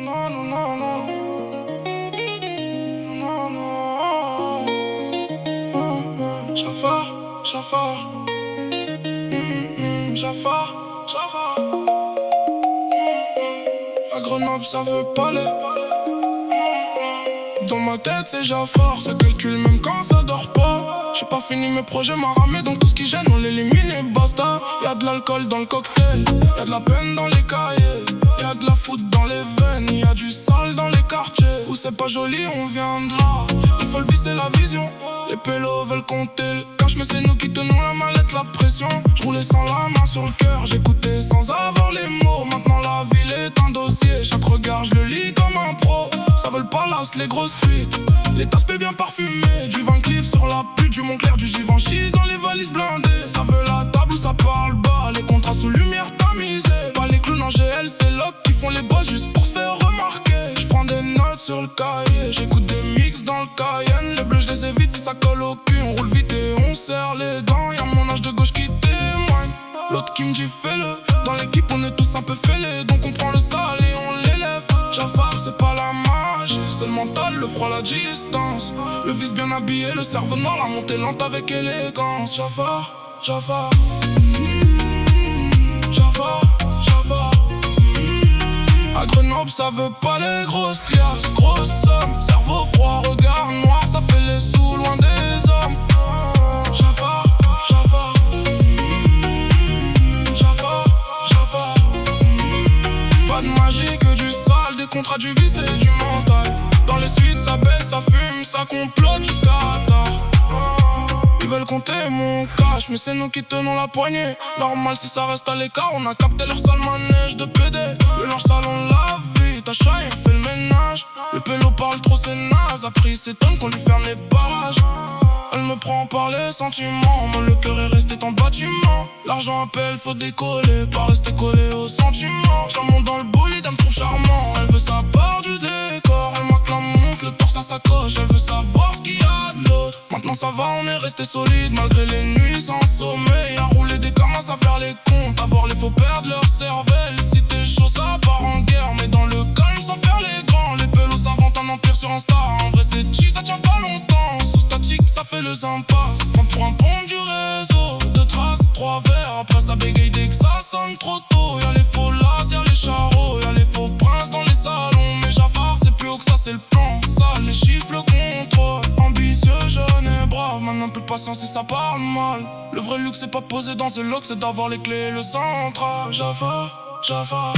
non, non, non, non. Non, non. Jafar, Jafar. Jafar, Jafar. À Grenoble, ça veut parler. Dans ma tête, c'est Jafar. Ça calcule même quand ça dort pas. J'ai pas fini mes projets, m'a ramé. Donc tout ce qui gêne, on l'élimine et basta. Y'a de l'alcool dans le cocktail, y'a de la peine dans les cahiers, y'a de la foot dans les veines, y'a du sale dans les quartiers. Où c'est pas joli, on vient de là. Il faut le vice, c'est la vision. Les pélos veulent compter le cash, mais c'est nous qui tenons la mallette, la pression. J'roulais sans la main sur le cœur, j'écoutais sans avoir les mots. Maintenant la ville est un dossier, chaque regard je le lis comme un pro. Ça veut le palace, les grosses fuites, les taspes bien parfumées, du Van Cleef sur la pute, du Montclair, du Givenchy dans les valises blindées. Ça veut la table où ça parle bas, les contrats sous lumière tamisée. Pas les clowns en GL, c'est locs qui font les boss juste pour se faire remarquer. J'prends des notes sur le cahier, j'écoute des mix dans le Cayenne. Les bleus je les évite si ça colle au cul, on roule vite et on serre les dents. Y'a mon âge de gauche qui témoigne, l'autre qui me dit fais-le. Dans l'équipe on est tous un peu fêlés, donc on prend le sale et on l'élève. Jafar c'est pas la magie, c'est le mental, le froid, la distance. Le vice bien habillé, le cerveau noir, la montée lente avec élégance. Jafar, Jafar. Jafar, Jafar. À Grenoble ça veut pas les grosses liasses, grosse somme. Cerveau froid, regard noir, ça fait les sous loin des hommes. Jafar, Jafar. Jafar, Jafar. Pas de magie que du sale, des contrats, du vice et du mental. Dans les suites ça baisse, ça fume, ça complote jusqu'à tard. Ils veulent compter mon cash, mais c'est nous qui tenons la poignée. Normal si ça reste à l'écart, on a capté leur sale manège de PD. Le linge sale on lave vite, à chat il fait le ménage. Le pélo parle trop c'est naze, après il s'étonne qu'on lui ferme les barrages. Elle me prend par les sentiments, moi le cœur est resté en bâtiment. L'argent appelle, faut décoller, pas rester collé aux sentiments. J'en monte dans le bolide, elle me trouve charmant. Elle veut sa part du décor, elle m'acclame, monte le torse à sa coche. Elle veut savoir ce qu'il y a de l'autre. Maintenant ça va, on est resté solide malgré les nuits sans sommeil. À rouler des camas, à faire les comptes, à voir les faux perdre leur cervelle. Si t'es chaud ça part en guerre, mais dans le calme sans faire les grands. Les pelos s'inventent un empire sur Insta. En vrai c'est cheap, ça tient pas longtemps. Sous statique ça fait le impasse. Prends pour un pont du réseau, deux traces, trois verres. Après ça bégaye dès que ça sonne trop tôt. Y'a les faux las, y'a les charros, y'a les faux princes dans les salons. Mais Jafar c'est plus haut que ça, c'est le plan. Ça les chiffres, le contrôle. Ambitieux, jeune et brave, maintenant un peu de patience et ça parle mal. Le vrai luxe c'est pas posé dans ce lock, c'est d'avoir les clés et le central. Jafar, Jafar.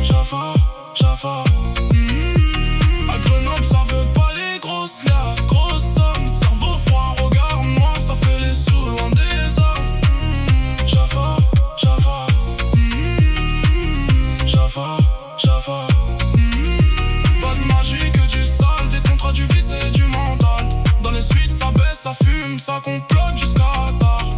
Jafar, Jafar. À Grenoble ça veut pas les grosses liasses, grosses sommes. Cerveau froid, regard noir, ça fait les sous loin des hommes. Jafar, Jafar. Jafar, Jafar. Pas de magie que du sale, des contrats, du vice et du mental. Dans les suites ça baisse, ça fume, ça complote jusqu'à tard.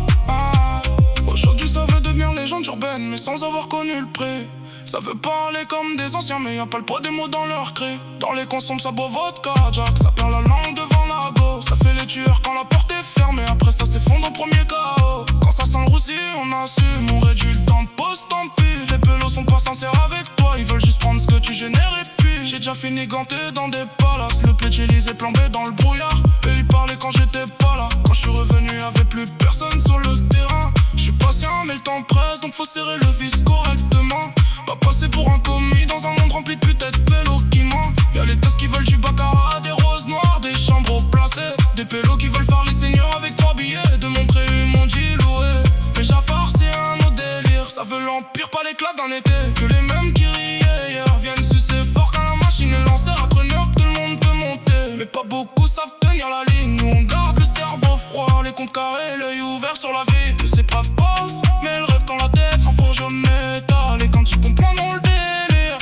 Aujourd'hui ça veut devenir légende urbaine, mais sans avoir connu le prix. Ça veut parler comme des anciens, mais y'a pas le poids des mots dans leur cri. Dans les consommes ça boit vodka, Jack, ça perd la langue devant la go. Ça fait les tueurs quand la porte est fermée, après ça s'effondre au premier KO. Quand ça sent le roussi, on assume, on réduit le temps de pause, tant pis. Les pelos sont pas sincères avec toi, ils veulent juste prendre ce que tu génères et puis j'ai déjà fini ganté dans des palaces. Le plaid Élysée plombé dans le brouillard. Et ils parlaient quand j'étais pas là. Quand je suis revenu, y'avait plus personne sur le terrain. Je suis patient mais le temps presse, donc faut serrer le vis correctement. Pas passer pour un commis dans un monde rempli de putain de pélos qui ment. Y'a les tasses qui veulent du baccarat, des roses noires, des chambres placées. Des pélos qui veulent faire les seigneurs avec 3 billets. De montrer mon dit loué. Mais Jafar c'est un autre délire. Ça veut l'empire, pas l'éclat d'un été. Que les mêmes qui riaient hier viennent sucer fort quand la machine est lancée. À Grenoble tout le monde peut monter, mais pas beaucoup savent tenir la ligne. Nous on garde le cerveau froid, les comptes carrés, l'œil ouvert sur la vie. De ces braves passent, mais le rêve quand la tête en forge au métal. Et quand ils comprennent dans le délire,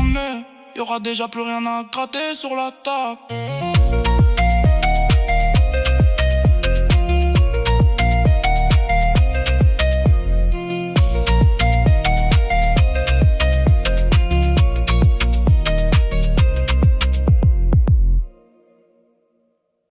mais y'aura déjà plus rien à gratter sur la table.